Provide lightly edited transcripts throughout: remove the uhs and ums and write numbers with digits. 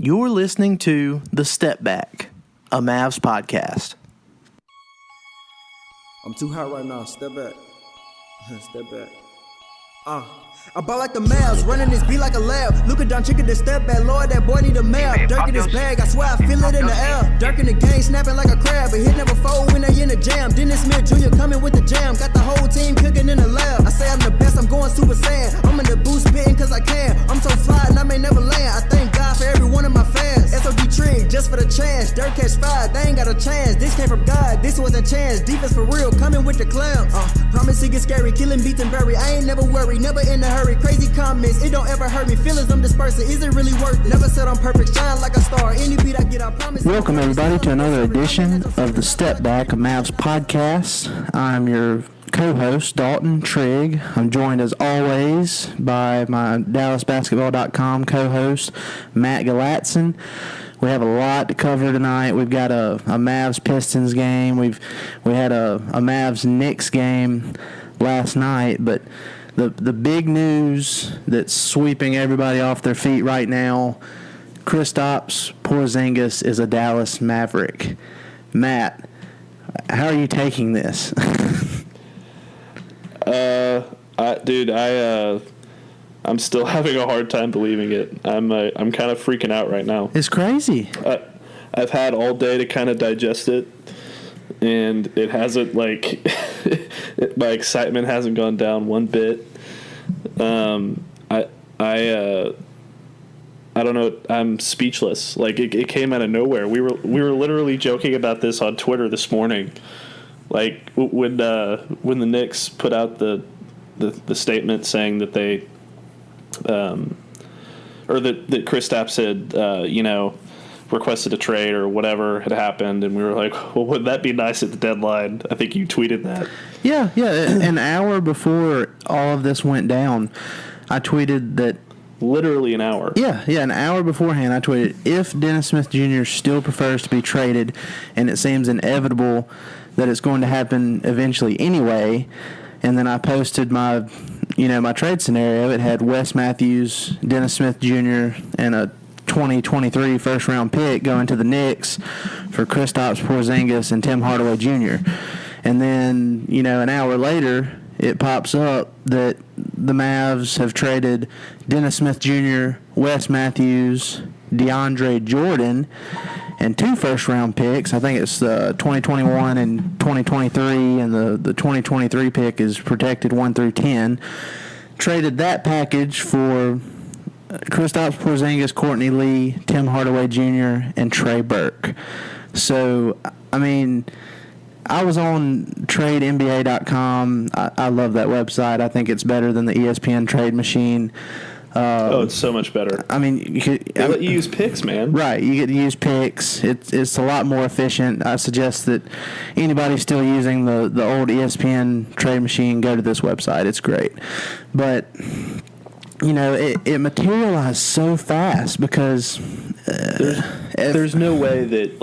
You're listening to The Step Back, a Mavs podcast. I'm too hot right now. Step back. Step back. I ball like the Mavs, running this beat like a lab. Luka Doncic the step back, Lord, that boy need a map. Dirk in his bag, I swear I feel it in the air. Dirk in the game, snapping like a crab, but hit never fold when they in the jam. Dennis Smith Jr. coming with the jam, got the whole team cooking in the lab. I say I'm the best, I'm going super saiyan. I'm in the booth spitting cause I can. I'm so fly and I may never land. I thank God for every one of my fans. SOD Trigg, just for the chance. Dirk catch five, they ain't got a chance. This came from God, this wasn't chance. Defense for real, coming with the clowns. Promise it gets scary, killing, beat and bury. I ain't never worried, never in a hurry. Crazy comments, it don't ever hurt me. Feelings I'm dispersing, is it really worth it? Never said I'm perfect, shine like a star. Any beat I get, I promise. Welcome everybody to another edition of the Step Back, a Mavs podcast. I'm your co-host, Dalton Trigg. I'm joined as always by my DallasBasketball.com co-host, Matt Galatzan. We have a lot to cover tonight. We've got a Mavs Pistons game. We had a Mavs Knicks game last night, but the big news that's sweeping everybody off their feet right now, Kristaps Porzingis is a Dallas Maverick. Matt, how are you taking this? I'm still having a hard time believing it. I'm kind of freaking out right now. It's crazy. I've had all day to kind of digest it, and it hasn't, my excitement hasn't gone down one bit. I don't know. I'm speechless. Like it came out of nowhere. We were literally joking about this on Twitter this morning. Like when the Knicks put out the statement saying that they or that Kristaps had requested a trade or whatever had happened, and we were like, well, wouldn't that be nice at the deadline? I think you tweeted that. Yeah. An hour before all of this went down, I tweeted that. Literally an hour. Yeah, an hour beforehand I tweeted, if Dennis Smith Jr. still prefers to be traded, and it seems inevitable that it's going to happen eventually anyway, and then I posted my trade scenario. It had Wes Matthews, Dennis Smith Jr., and a 2023 first-round pick going to the Knicks for Kristaps Porzingis and Tim Hardaway Jr. And then, an hour later, it pops up that the Mavs have traded Dennis Smith Jr., Wes Matthews, DeAndre Jordan, and 2 first-round picks. I think it's 2021 and 2023, and the 2023 pick is protected 1 through 10. Traded that package for Kristaps Porzingis, Courtney Lee, Tim Hardaway Jr., and Trey Burke. So, I was on TradeNBA.com. I love that website. I think it's better than the ESPN trade machine. It's so much better. They let you use picks, man. Right, you get to use picks. It's a lot more efficient. I suggest that anybody still using the old ESPN trade machine, go to this website. It's great. But, it materialized so fast because there's no way that,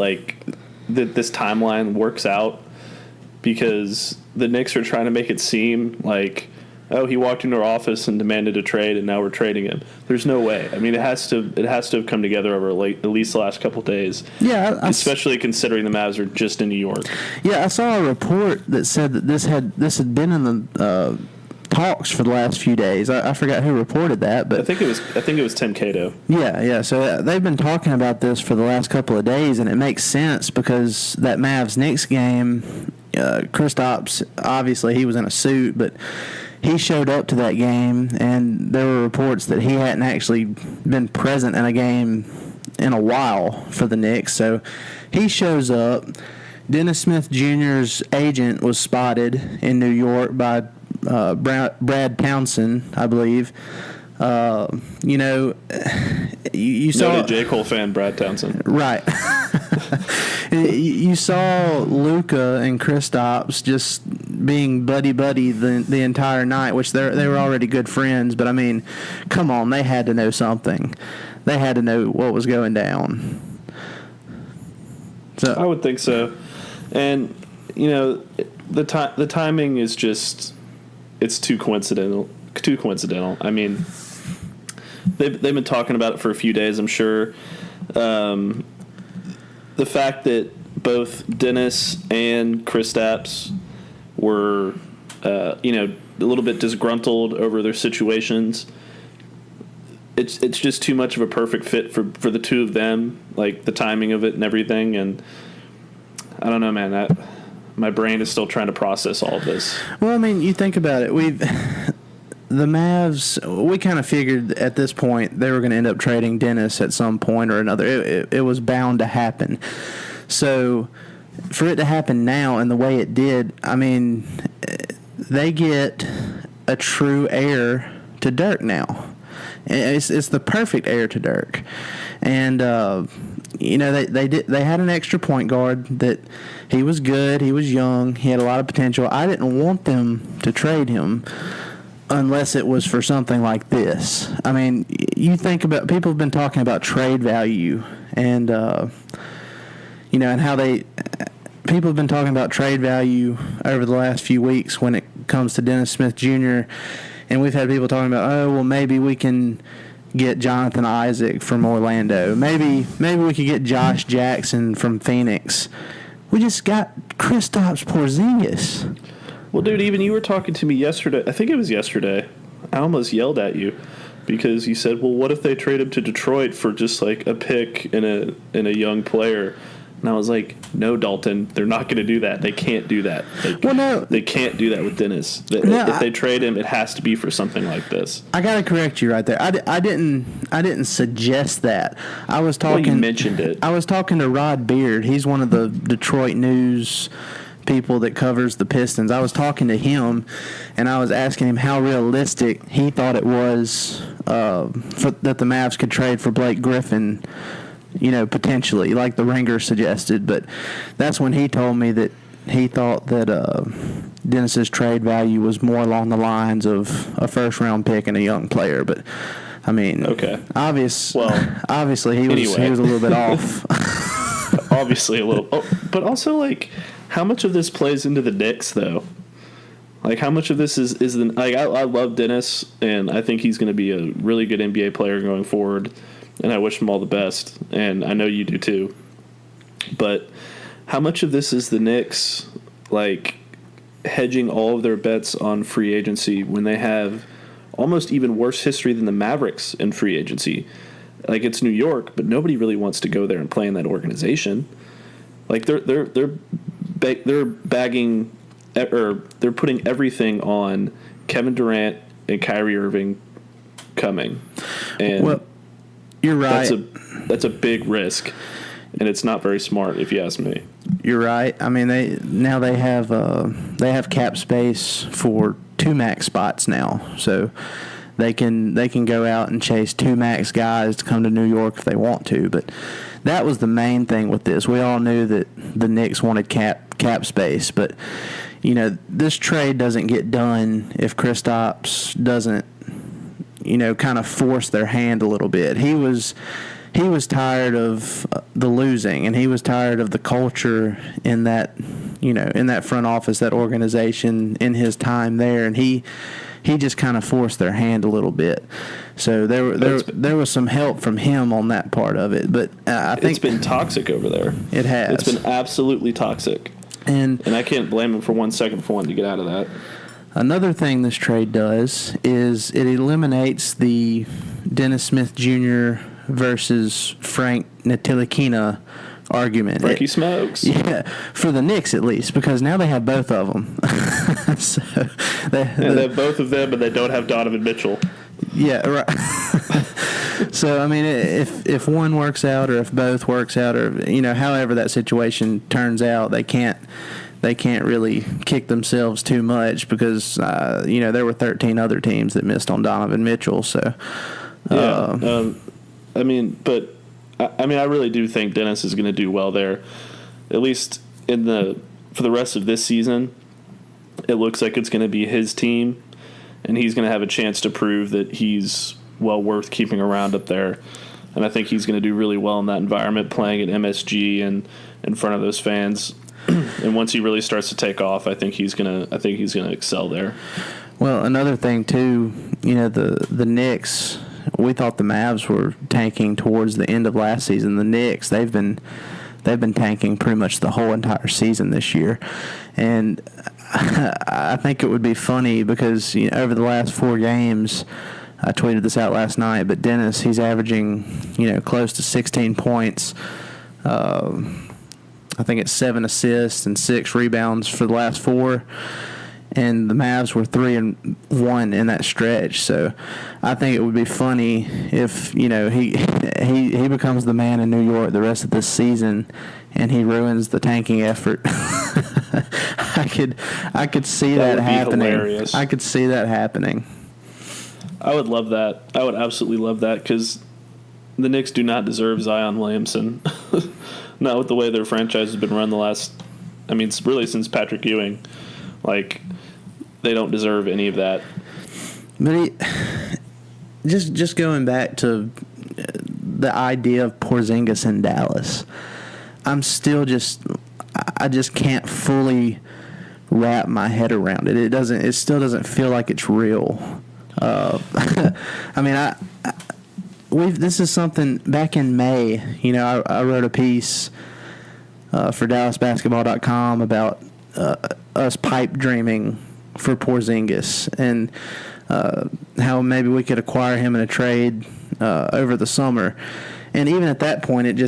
that this timeline works out, because the Knicks are trying to make it seem like, oh, he walked into our office and demanded a trade, and now we're trading him. There's no way. It has to have come together over at least the last couple of days. Yeah, especially considering the Mavs are just in New York. Yeah, I saw a report that said that this had been in the talks for the last few days. I forgot who reported that, but I think it was Tim Cato. Yeah. So they've been talking about this for the last couple of days, and it makes sense because that Mavs Knicks game, Kristaps, obviously he was in a suit, but he showed up to that game, and there were reports that he hadn't actually been present in a game in a while for the Knicks. So he shows up. Dennis Smith Jr.'s agent was spotted in New York by Brad Townsend, I believe. You saw noted J. Cole fan Brad Townsend, right? You saw Luka and Kristaps just being buddy the entire night, which they were already good friends. But come on, they had to know something. They had to know what was going down. So I would think so, and the timing is just, it's too coincidental. they've been talking about it for a few days, I'm sure. The fact that both Dennis and Kristaps were, a little bit disgruntled over their situations. It's just too much of a perfect fit for the two of them, like the timing of it and everything. And I don't know, man. My brain is still trying to process all of this. Well, I mean, you think about it. The Mavs, we kind of figured at this point they were going to end up trading Dennis at some point or another. It was bound to happen. So for it to happen now and the way it did, I mean, they get a true heir to Dirk now. It's the perfect heir to Dirk. And they had an extra point guard that he was good, he was young, he had a lot of potential. I didn't want them to trade him unless it was for something like this. I mean, you think about, people have been talking about trade value and and how people have been talking about trade value over the last few weeks when it comes to Dennis Smith Jr. And we've had people talking about, maybe we can get Jonathan Isaac from Orlando. Maybe we could get Josh Jackson from Phoenix. We just got Kristaps Porzingis. Well, dude, even you were talking to me yesterday. I think it was yesterday. I almost yelled at you because you said, well, what if they trade him to Detroit for just like a pick and a young player? And I was like, no, Dalton, they're not going to do that. They can't do that. They can't do that with Dennis. If they trade him, it has to be for something like this. I got to correct you right there. I didn't suggest that. I was talking. Well, you mentioned it. I was talking to Rod Beard. He's one of the Detroit news people that covers the Pistons. I was talking to him, and I was asking him how realistic he thought it was that the Mavs could trade for Blake Griffin. Potentially, like the Ringer suggested. But that's when he told me that he thought that Dennis's trade value was more along the lines of a first-round pick and a young player. But, I mean, okay. Obviously he was a little bit off. Obviously a little. Oh, but also, like, how much of this plays into the Knicks, though? Like, how much of this is the... Like, I love Dennis, and I think he's going to be a really good NBA player going forward. And I wish him all the best, and I know you do too. But how much of this is the Knicks, like, hedging all of their bets on free agency when they have almost even worse history than the Mavericks in free agency? Like, it's New York, but nobody really wants to go there and play in that organization. Like, they're bagging, or they're putting everything on Kevin Durant and Kyrie Irving coming, and. Well, you're right. That's a big risk, and it's not very smart, if you ask me. You're right. I mean, they have cap space for 2 max spots now, so they can go out and chase 2 max guys to come to New York if they want to. But that was the main thing with this. We all knew that the Knicks wanted cap space, but this trade doesn't get done if Kristaps doesn't. Kind of force their hand a little bit. He was tired of the losing, and he was tired of the culture in that, in that front office, that organization, in his time there, and he just kind of forced their hand a little bit. So there was some help from him on that part of it, but I think it's been toxic over there. It has. It's been absolutely toxic, and I can't blame him for 1 second for wanting to get out of that. Another thing this trade does is it eliminates the Dennis Smith Jr. versus Frank Ntilikina argument. Frankie smokes. Yeah, for the Knicks at least, because now they have both of them. So they have both of them, and they don't have Donovan Mitchell. Yeah, right. So, I mean, if one works out or if both works out or, however that situation turns out, they can't really kick themselves too much because, there were 13 other teams that missed on Donovan Mitchell. So, I really do think Dennis is going to do well there, at least for the rest of this season. It looks like it's going to be his team, and he's going to have a chance to prove that he's well worth keeping around up there. And I think he's going to do really well in that environment, playing at MSG and in front of those fans. And once he really starts to take off, I think he's gonna excel there. Well, another thing too, the Knicks, we thought the Mavs were tanking towards the end of last season. The Knicks, they've been tanking pretty much the whole entire season this year. And I think it would be funny because over the last 4 games, I tweeted this out last night, but Dennis, he's averaging close to 16 points. I think it's 7 assists and 6 rebounds for the last 4. And the Mavs were 3-1 in that stretch. So I think it would be funny if he becomes the man in New York the rest of this season, and he ruins the tanking effort. I could see that happening. Hilarious. I could see that happening. I would love that. I would absolutely love that because the Knicks do not deserve Zion Williamson. Not with the way their franchise has been run it's really since Patrick Ewing. They don't deserve any of that. But just going back to the idea of Porzingis in Dallas, I just can't fully wrap my head around it. It still doesn't feel like it's real. This is something back in May. I wrote a piece for DallasBasketball.com about us pipe dreaming for Porzingis and how maybe we could acquire him in a trade over the summer. And even at that point, it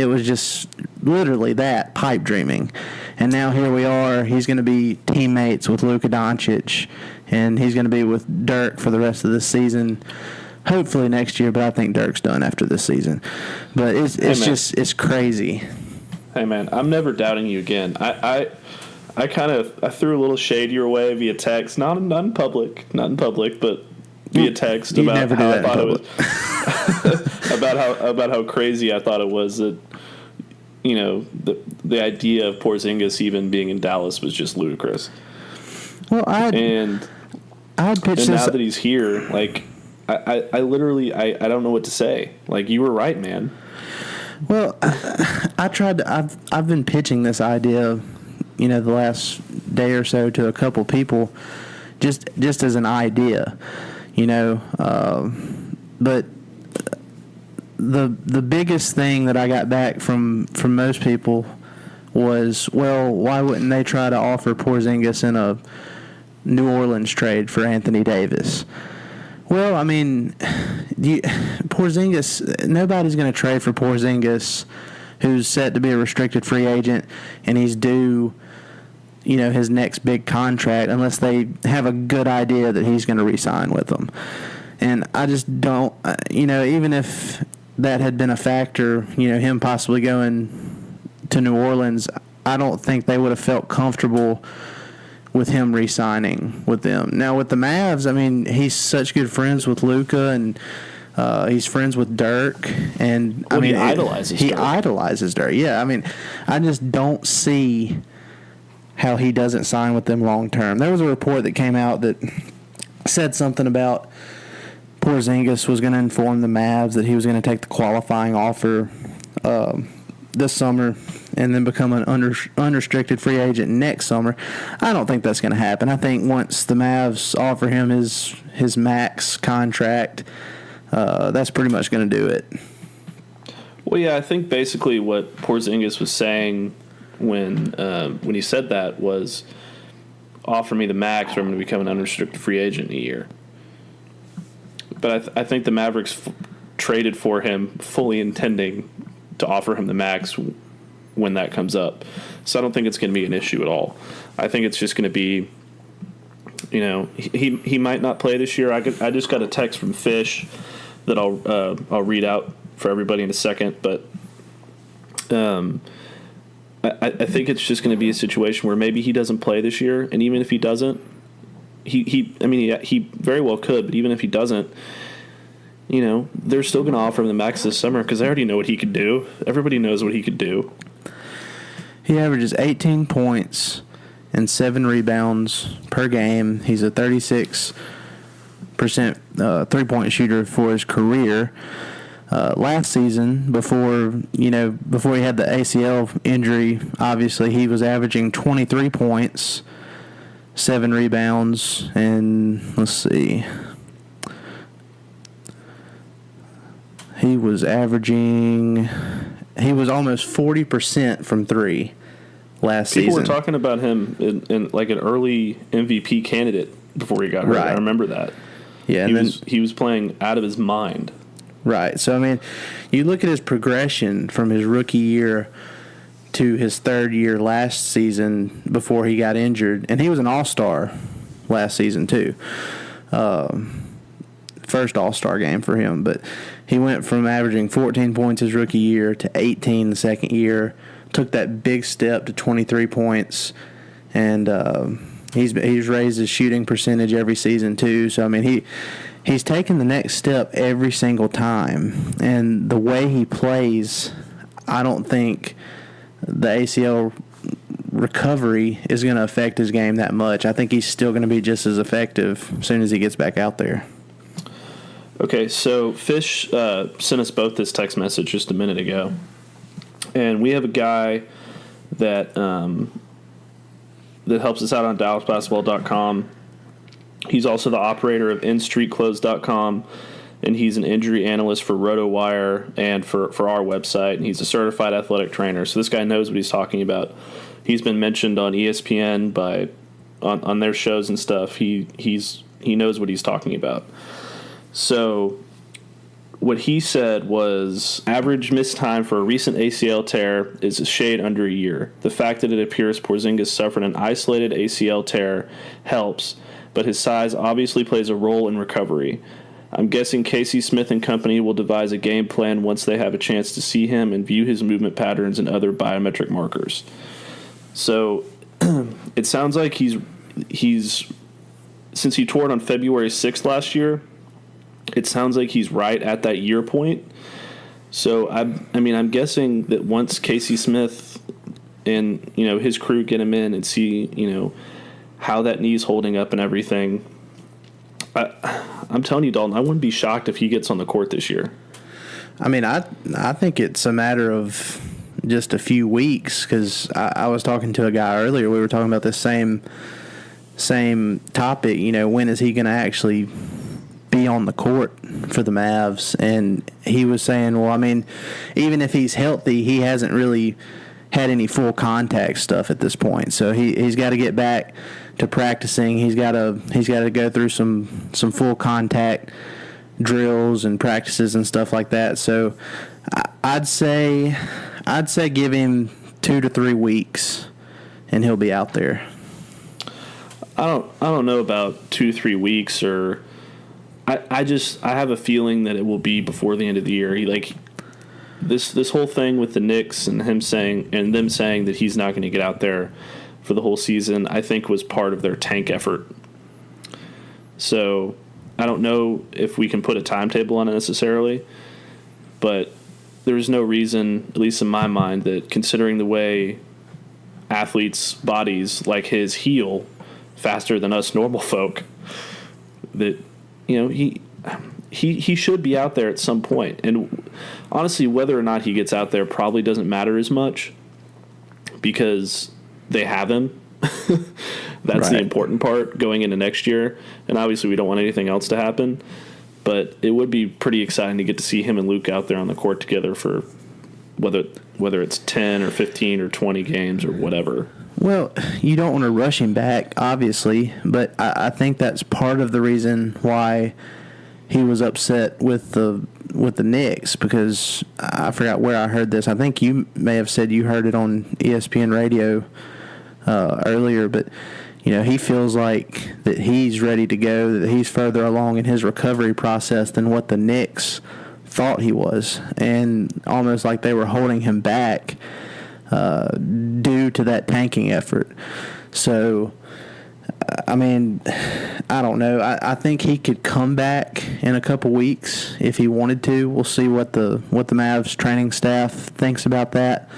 was just literally that, pipe dreaming. And now here we are. He's going to be teammates with Luka Doncic, and he's going to be with Dirk for the rest of this season. Hopefully next year, but I think Dirk's done after this season. But it's crazy. Hey man, I'm never doubting you again. I threw a little shade your way via text, not in public, but via text about how I thought it was about how crazy I thought it was that the idea of Porzingis even being in Dallas was just ludicrous. Well, I had pitched now that he's here, I literally don't know what to say. You were right, man. Well, I've been pitching this idea, the last day or so to a couple people, just as an idea, but the biggest thing that I got back from most people was, well, why wouldn't they try to offer Porzingis in a New Orleans trade for Anthony Davis? Well, Porzingis, nobody's going to trade for Porzingis, who's set to be a restricted free agent, and he's due, his next big contract, unless they have a good idea that he's going to re-sign with them. And I just don't, even if that had been a factor, him possibly going to New Orleans, I don't think they would have felt comfortable with him re-signing with them. Now with the Mavs, he's such good friends with Luka, and he's friends with Dirk, and he idolizes Dirk. Yeah, I just don't see how he doesn't sign with them long term. There was a report that came out that said something about Porzingis was going to inform the Mavs that he was going to take the qualifying offer this summer and then become an unrestricted free agent next summer. I don't think that's going to happen. I think once the Mavs offer him his max contract, that's pretty much going to do it. Well, yeah, I think basically what Porzingis was saying when he said that was, offer me the max or I'm going to become an unrestricted free agent in a year. But I think the Mavericks traded for him fully intending to offer him the max when that comes up. So I don't think it's going to be an issue at all. I think it's just going to be, he might not play this year. I just got a text from Fish that I'll read out for everybody in a second, but I think it's just going to be a situation where maybe he doesn't play this year, and even if he doesn't, he very well could, but even if he doesn't, they're still going to offer him the max this summer because they already know what he could do. Everybody knows what he could do. He averages 18 points and 7 rebounds per game. He's a 36% three-point shooter for his career. Last season, before he had the ACL injury, obviously he was averaging 23 points, 7 rebounds, and let's see, he was almost 40% from three last season. People were talking about him in like an early MVP candidate before he got hurt. Right. I remember that. Yeah, he was playing out of his mind. Right. So, I mean, you look at his progression from his rookie year to his third year last season before he got injured, and he was an all-star last season too. First all-star game for him, but he went from averaging 14 points his rookie year to 18 the second year, took that big step to 23 points, and he's raised his shooting percentage every season too. So, I mean, he's taken the next step every single time, and the way he plays, I don't think the ACL recovery is going to affect his game that much. I think he's still going to be just as effective as soon as he gets back out there. Okay, so Fish sent us both this text message just a minute ago, and we have a guy that that helps us out on DallasBasketball.com. He's also the operator of InStreetClothes.com, and he's an injury analyst for RotoWire and for our website, and he's a certified athletic trainer. So this guy knows what he's talking about. He's been mentioned on ESPN on their shows and stuff. He knows what he's talking about. So what he said was, average missed time for a recent ACL tear is a shade under a year. The fact that it appears Porzingis suffered an isolated ACL tear helps, but his size obviously plays a role in recovery. I'm guessing Casey Smith and company will devise a game plan once they have a chance to see him and view his movement patterns and other biometric markers. So it sounds like he's since he tore it on February 6th last year, it sounds like he's right at that year point. So I'm guessing that once Casey Smith and his crew get him in and see how that knee's holding up and everything, I'm telling you, Dalton, I wouldn't be shocked if he gets on the court this year. I mean, I think it's a matter of just a few weeks, because I was talking to a guy earlier. We were talking about this same topic. When is he going to actually be on the court for the Mavs? And he was saying, well, I mean, even if he's healthy, he hasn't really had any full contact stuff at this point. So he's got to get back to practicing. He's got to go through some full contact drills and practices and stuff like that. So I'd say give him 2 to 3 weeks and he'll be out there. I don't know about 2 to 3 weeks, or I have a feeling that it will be before the end of the year. This whole thing with the Knicks and them saying that he's not going to get out there for the whole season, I think was part of their tank effort. So I don't know if we can put a timetable on it necessarily, but there's no reason, at least in my mind, that considering the way athletes' bodies like his heal faster than us normal folk, that he should be out there at some point. And honestly, whether or not he gets out there probably doesn't matter as much, because they have him. That's right. The important part going into next year. And obviously we don't want anything else to happen, but it would be pretty exciting to get to see him and Luke out there on the court together for whether it's 10 or 15 or 20 games or whatever. Well, you don't want to rush him back, obviously, but I think that's part of the reason why he was upset with the Knicks, because I forgot where I heard this. I think you may have said you heard it on ESPN radio earlier, but he feels like that he's ready to go, that he's further along in his recovery process than what the Knicks thought he was, and almost like they were holding him back due to that tanking effort. So, I mean, I don't know. I think he could come back in a couple weeks if he wanted to. We'll see what the Mavs training staff thinks about that.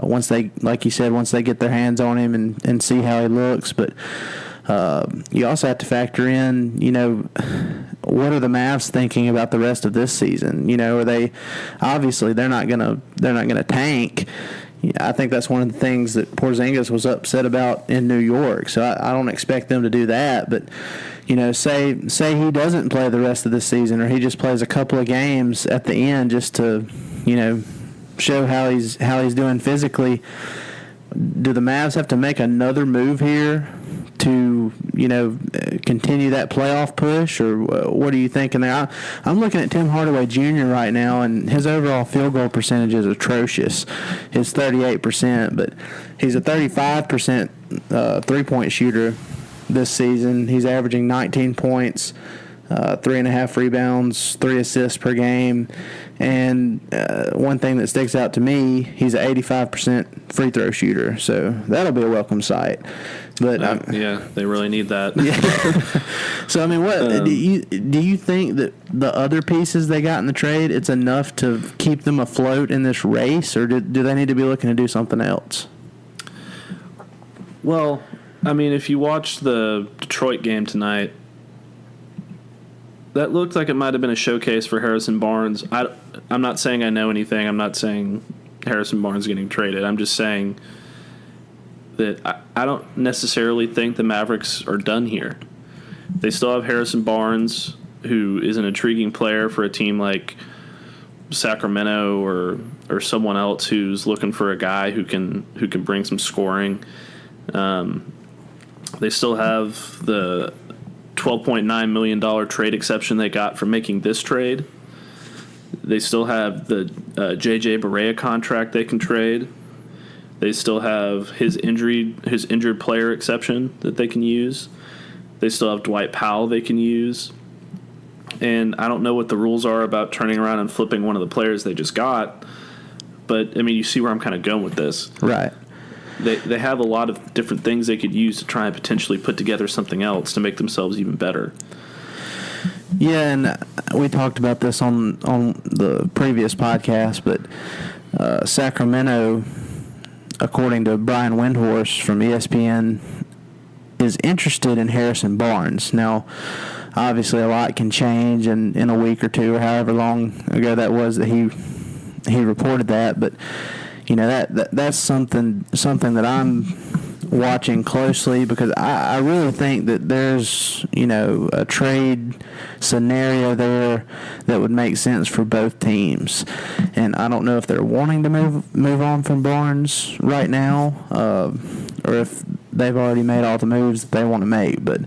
Once they, like you said, once they get their hands on him and see how he looks. But you also have to factor in, what are the Mavs thinking about the rest of this season? Are they, obviously they're not gonna tank. I think that's one of the things that Porzingis was upset about in New York. So I don't expect them to do that. But say he doesn't play the rest of the season, or he just plays a couple of games at the end just to, show how he's doing physically. Do the Mavs have to make another move here to, continue that playoff push, or what are you thinking there? I'm looking at Tim Hardaway Jr. right now, and his overall field goal percentage is atrocious. It's 38%, but he's a 35% three-point shooter this season. He's averaging 19 points, 3.5 rebounds, 3 assists per game. And one thing that sticks out to me, he's an 85% free throw shooter. So that'll be a welcome sight. But yeah, they really need that. Yeah. So I mean, what do you think that the other pieces they got in the trade, it's enough to keep them afloat in this race, or do they need to be looking to do something else? Well, I mean, if you watched the Detroit game tonight, that looked like it might have been a showcase for Harrison Barnes. I'm not saying I know anything. I'm not saying Harrison Barnes getting traded. I'm just saying that I don't necessarily think the Mavericks are done here. They still have Harrison Barnes, who is an intriguing player for a team like Sacramento or someone else who's looking for a guy who can bring some scoring. They still have the $12.9 million trade exception they got for making this trade. They still have the J.J. Barea contract they can trade. They still have his injured player exception that they can use. They still have Dwight Powell they can use. And I don't know what the rules are about turning around and flipping one of the players they just got. But, I mean, you see where I'm kind of going with this. Right. They have a lot of different things they could use to try and potentially put together something else to make themselves even better. Yeah, and we talked about this on the previous podcast, but Sacramento, according to Brian Windhorst from ESPN, is interested in Harrison Barnes. Now, obviously a lot can change in a week or two, or however long ago that was that he reported that, but that's something that I'm watching closely, because I really think that there's a trade scenario there that would make sense for both teams, and I don't know if they're wanting to move on from Barnes right now, or if they've already made all the moves that they want to make. But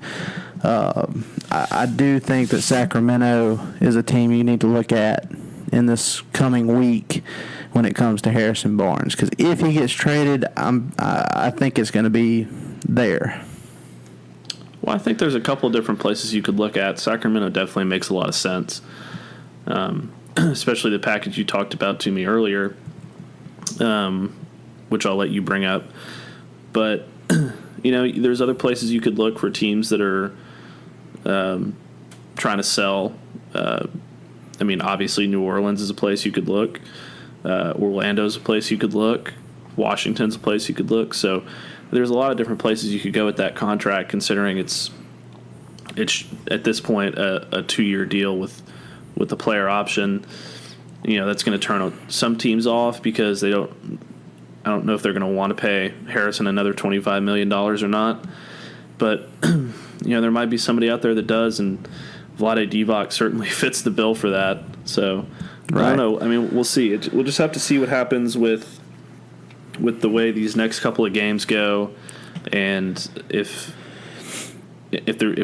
I do think that Sacramento is a team you need to look at in this coming week when it comes to Harrison Barnes, because if he gets traded, I think it's going to be there. Well, I think there's a couple of different places you could look at. Sacramento definitely makes a lot of sense, especially the package you talked about to me earlier, which I'll let you bring up. But there's other places you could look for teams that are trying to sell. I mean, obviously New Orleans is a place you could look. Orlando's a place you could look. Washington's a place you could look. So there's a lot of different places you could go with that contract, considering it's at this point a 2-year deal with the player option. That's going to turn some teams off because I don't know if they're going to want to pay Harrison another $25 million or not. But there might be somebody out there that does, and Vlade Divac certainly fits the bill for that. So right. I don't know. I mean, we'll see. We'll just have to see what happens with the way these next couple of games go, and if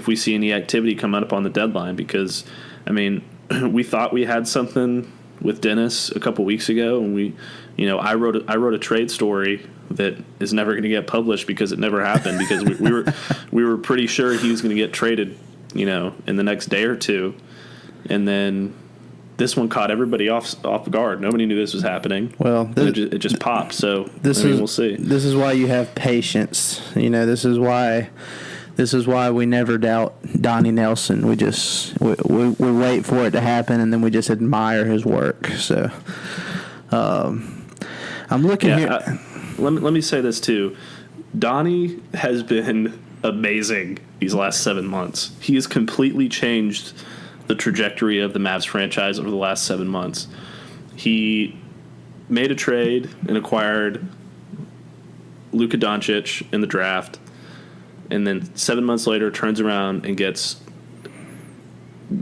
we see any activity coming up on the deadline. Because, I mean, we thought we had something with Dennis a couple weeks ago, and I wrote a trade story that is never going to get published because it never happened, because we were pretty sure he was going to get traded, in the next day or two, and then this one caught everybody off guard. Nobody knew this was happening. Well, it just popped. So we'll see. This is why you have patience. This is why we never doubt Donnie Nelson. We just we wait for it to happen, and then we just admire his work. So I'm looking here. Let me say this too. Donnie has been amazing these last 7 months. He has completely changed the trajectory of the Mavs franchise over the last 7 months. He made a trade and acquired Luka Doncic in the draft, and then 7 months later turns around and gets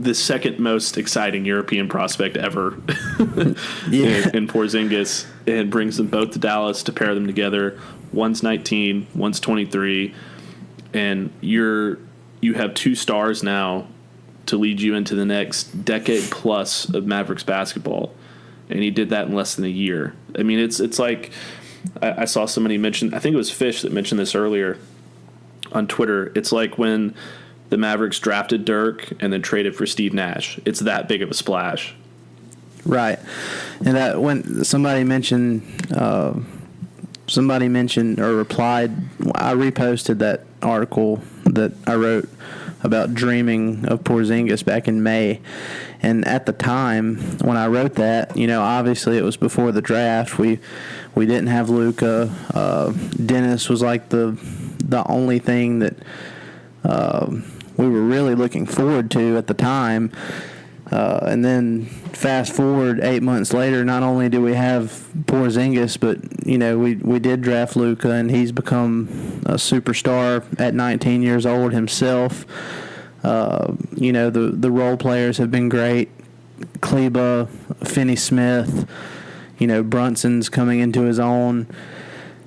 the second most exciting European prospect ever Yeah. in Porzingis, and brings them both to Dallas to pair them together. One's 19, one's 23, and you have two stars now to lead you into the next decade plus of Mavericks basketball, and he did that in less than a year. I mean, it's like I saw somebody mention, I think it was Fish that mentioned this earlier on Twitter. It's like when the Mavericks drafted Dirk and then traded for Steve Nash. It's that big of a splash. Right. And that when somebody mentioned or replied, I reposted that article that I wrote about dreaming of Porzingis back in May. And at the time when I wrote that, obviously it was before the draft. We didn't have Luka. Dennis was like the only thing that we were really looking forward to at the time. And then fast forward 8 months later, not only do we have Porzingis, but we did draft Luka, and he's become a superstar at 19 years old himself. The role players have been great. Kleba, Finney-Smith, Brunson's coming into his own.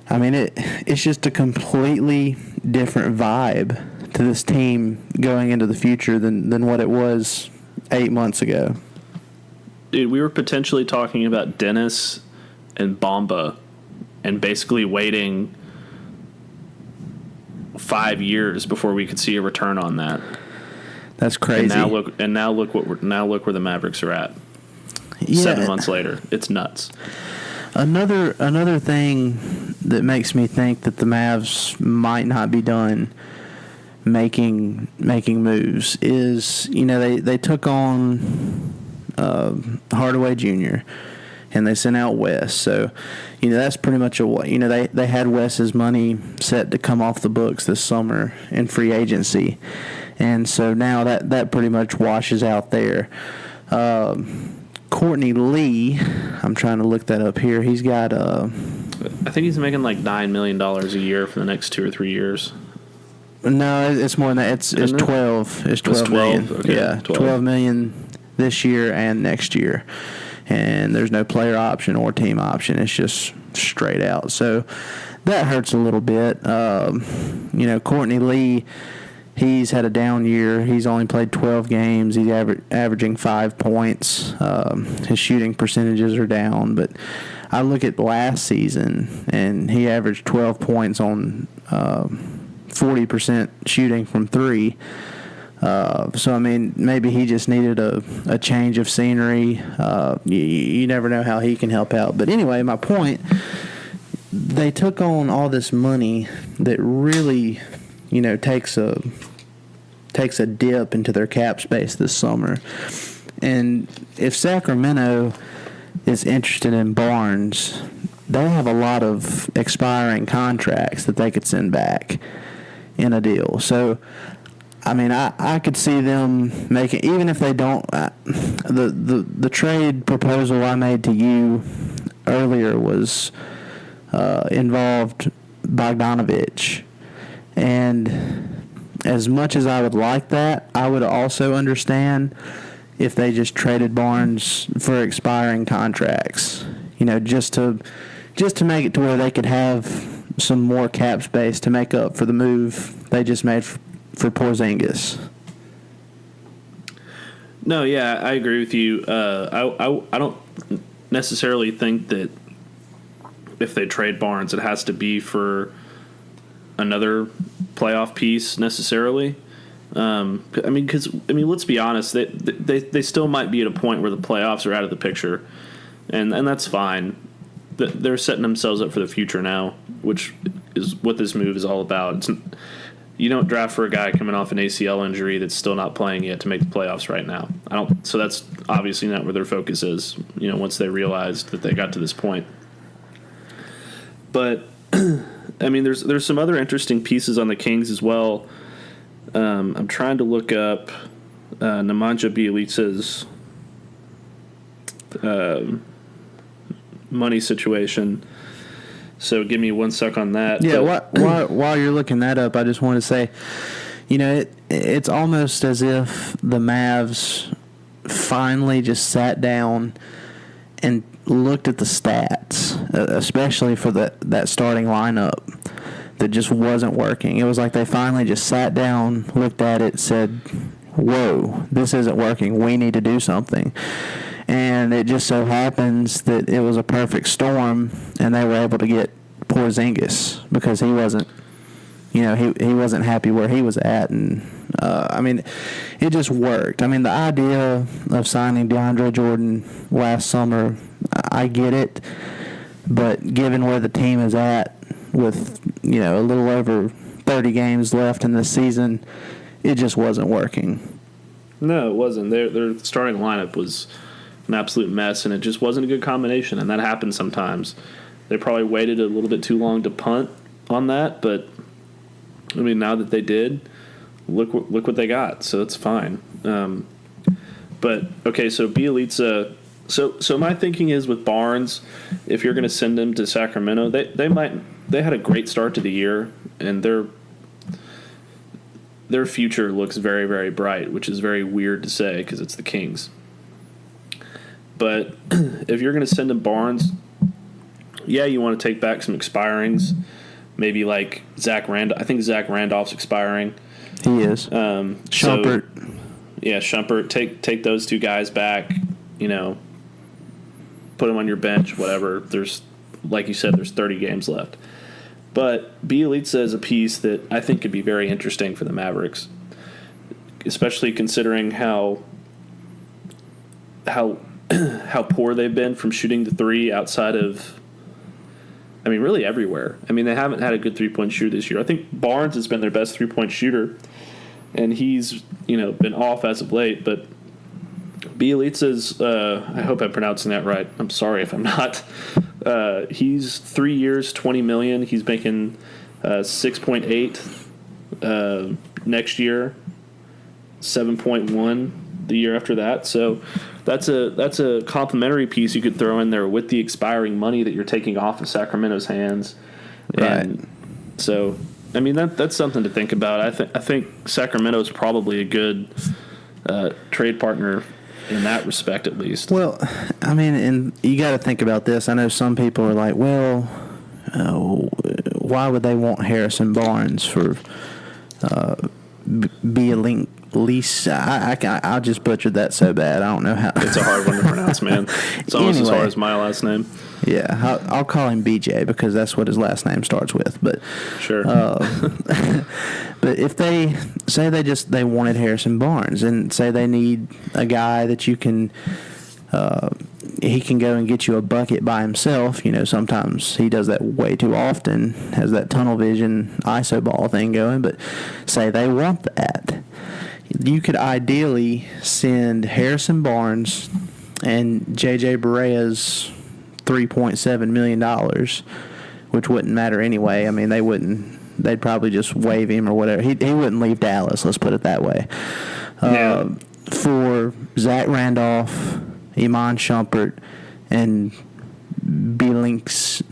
I mean, it's just a completely different vibe to this team going into the future than what it was 8 months ago. Dude, we were potentially talking about Dennis and Bamba and basically waiting 5 years before we could see a return on that. That's crazy. And now look where the Mavericks are at. Yeah. 7 months later. It's nuts. Another thing that makes me think that the Mavs might not be done making moves is, they took on Hardaway Jr. and they sent out Wes. So, that's pretty much they had Wes's money set to come off the books this summer in free agency. And so now that pretty much washes out there. Courtney Lee, I'm trying to look that up here. He's got I think he's making like $9 million a year for the next 2 or 3 years. No, it's more than that. It's 12. It's 12 million. Okay, Yeah, 12 million this year and next year. And there's no player option or team option. It's just straight out. So that hurts a little bit. Courtney Lee, he's had a down year. He's only played 12 games. He's averaging 5 points. His shooting percentages are down. But I look at last season, and he averaged 12 points on 40% shooting from three. So, I mean, maybe he just needed a change of scenery. You never know how he can help out. But anyway, my point, they took on all this money that really, takes a dip into their cap space this summer. And if Sacramento is interested in Barnes, they have a lot of expiring contracts that they could send back in a deal. So, I mean, I could see them making, even if they don't, the trade proposal I made to you earlier was involved Bogdanovich. And as much as I would like that, I would also understand if they just traded Barnes for expiring contracts, just to make it to where they could have some more cap space to make up for the move they just made for Porzingis. No, yeah, I agree with you. I don't necessarily think that if they trade Barnes, it has to be for another playoff piece necessarily. Because let's be honest, they still might be at a point where the playoffs are out of the picture, and that's fine. They're setting themselves up for the future now, which is what this move is all about. You don't draft for a guy coming off an ACL injury that's still not playing yet to make the playoffs right now. So that's obviously not where their focus is. Once they realized that they got to this point. But there's some other interesting pieces on the Kings as well. I'm trying to look up Nemanja Bjelica's money situation. So give me 1 sec on that. Yeah, while you're looking that up, I just want to say, it's almost as if the Mavs finally just sat down and looked at the stats, especially for that starting lineup that just wasn't working. It was like they finally just sat down, looked at it, said, whoa, this isn't working. We need to do something. And it just so happens that it was a perfect storm, and they were able to get Porzingis because he wasn't, he wasn't happy where he was at. And, it just worked. The idea of signing DeAndre Jordan last summer, I get it. But given where the team is at with, a little over 30 games left in this season, it just wasn't working. No, it wasn't. Their starting lineup was an absolute mess, and it just wasn't a good combination, and that happens sometimes. They probably waited a little bit too long to punt on that, but, now that they did, look what they got, so it's fine. But, okay, so Bjelica. So my thinking is with Barnes, if you're going to send him to Sacramento, they had a great start to the year, and their future looks very, very bright, which is very weird to say because it's the Kings. But if you're going to send him Barnes, yeah, you want to take back some expirings, maybe like Zach Randolph. I think Zach Randolph's expiring. He is. Shumpert. Shumpert. Take those two guys back. Put them on your bench. Whatever. There's, like you said, there's 30 games left. But Bjelica is a piece that I think could be very interesting for the Mavericks, especially considering how poor they've been from shooting the three outside of, really everywhere. They haven't had a good three-point shooter this year. I think Barnes has been their best three-point shooter, and he's, been off as of late. But Bjelica's, I hope I'm pronouncing that right. I'm sorry if I'm not. He's 3 years, $20 million. He's making 6.8 next year, 7.1 the year after that. So that's a complimentary piece you could throw in there with the expiring money that you're taking off of Sacramento's hands. Right. And so, that's something to think about. I think Sacramento is probably a good trade partner in that respect, at least. Well, and you got to think about this. I know some people are like, well, why would they want Harrison Barnes for Bjelica? I just butchered that so bad. I don't know how. It's a hard one to pronounce, man. It's almost as hard as my last name. Yeah, I'll call him BJ because that's what his last name starts with. But sure. But if they say they wanted Harrison Barnes and say they need a guy that you can, he can go and get you a bucket by himself. Sometimes he does that way too often, has that tunnel vision ISO ball thing going. But say they want that. You could ideally send Harrison Barnes and J.J. Barea's $3.7 million, which wouldn't matter anyway. They'd probably just waive him or whatever. He wouldn't leave Dallas, let's put it that way. For Zach Randolph, Iman Shumpert, and Bjelica.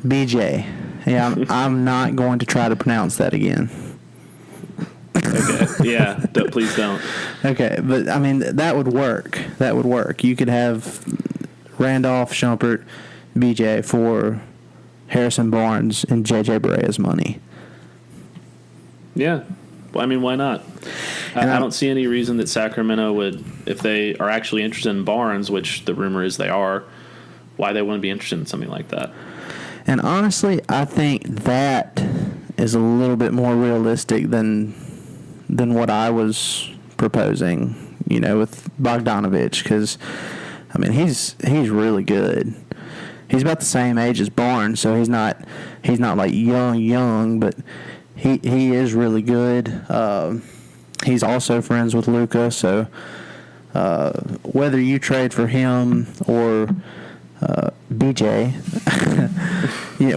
BJ. Yeah, I'm not going to try to pronounce that again. Okay. Yeah. Please don't. Okay, but that would work. That would work. You could have Randolph, Shumpert, BJ for Harrison Barnes and JJ Barea's money. Yeah. Well, why not? I don't see any reason that Sacramento would, if they are actually interested in Barnes, which the rumor is they are, why they wouldn't be interested in something like that. And honestly, I think that is a little bit more realistic than what I was proposing, with Bogdanovich, because he's really good. He's about the same age as Barnes, so he's not like young, but he is really good. He's also friends with Luka, so whether you trade for him or BJ,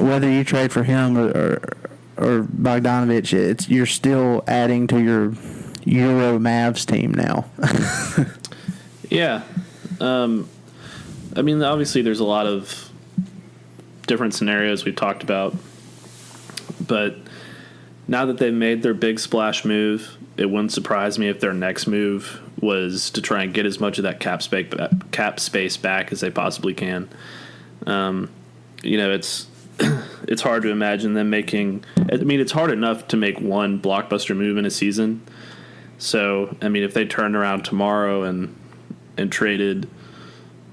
whether you trade for him or Bogdanovich, you're still adding to your Euro Mavs team now. Yeah. Obviously there's a lot of different scenarios we've talked about, but now that they've made their big splash move, it wouldn't surprise me if their next move was to try and get as much of that cap space back as they possibly can. It's it's hard to imagine them making. I mean, it's hard enough to make one blockbuster move in a season. So, I mean, if they turned around tomorrow and traded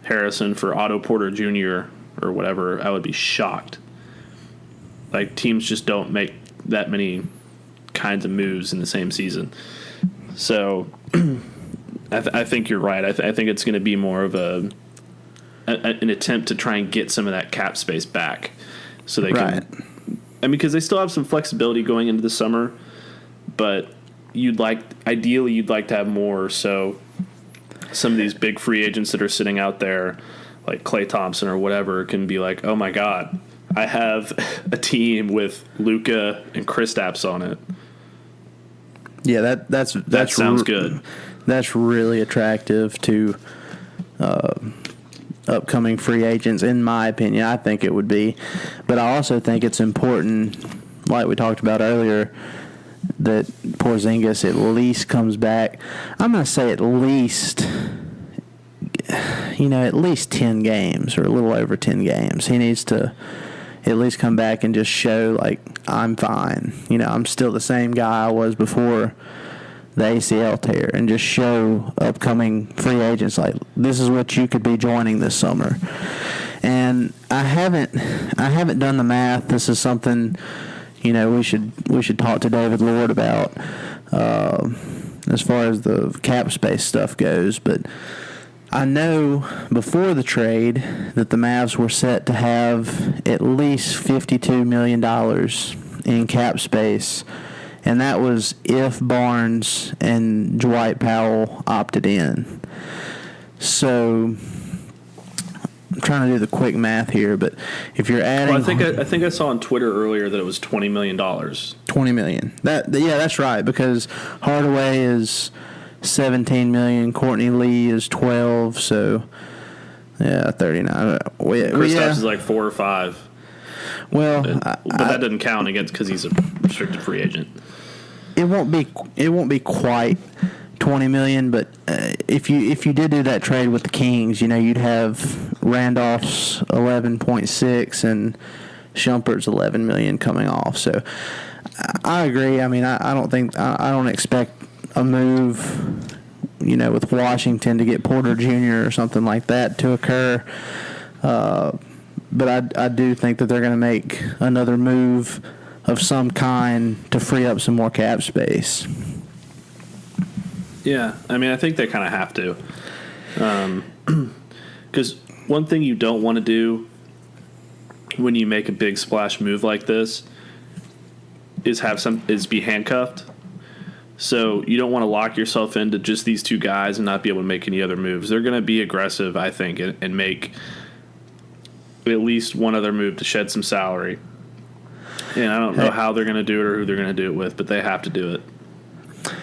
Harrison for Otto Porter Jr. or whatever, I would be shocked. Like, teams just don't make that many kinds of moves in the same season. So, I think you're right. I think it's going to be more of an attempt to try and get some of that cap space back, so they can. I mean, because they still have some flexibility going into the summer, but ideally you'd like to have more. So some of these big free agents that are sitting out there, like Klay Thompson or whatever, can be like, oh my God, I have a team with Luka and Kristaps on it. Yeah, that sounds good. That's really attractive to upcoming free agents, in my opinion. I think it would be. But I also think it's important, like we talked about earlier, that Porzingis at least comes back. I'm going to say at least 10 games or a little over 10 games. He needs to at least come back and just show, like, I'm fine. I'm still the same guy I was before the ACL tear, and just show upcoming free agents, like, this is what you could be joining this summer. And I haven't done the math. This is something, we should talk to David Lord about as far as the cap space stuff goes. But I know before the trade that the Mavs were set to have at least $52 million in cap space, and that was if Barnes and Dwight Powell opted in. So I'm trying to do the quick math here, but if you're adding, I think I saw on Twitter earlier that it was $20 million. $20 million. That's right, because Hardaway is $17 million, Courtney Lee is $12, so yeah, $39. Kristaps is like $4 or $5. Well, but that doesn't count against because he's a restricted free agent. It won't be quite $20 million, but if you did do that trade with the Kings, you'd have Randolph's 11.6 and Shumpert's $11 million coming off. So I agree. I mean, I don't expect a move, with Washington to get Porter Jr. or something like that to occur. But I do think that they're going to make another move of some kind to free up some more cap space. Yeah, I mean, I think they kind of have to. Because one thing you don't want to do when you make a big splash move like this is be handcuffed. So you don't want to lock yourself into just these two guys and not be able to make any other moves. They're going to be aggressive, I think, and make at least one other move to shed some salary. And I don't know how they're going to do it or who they're going to do it with, but they have to do it.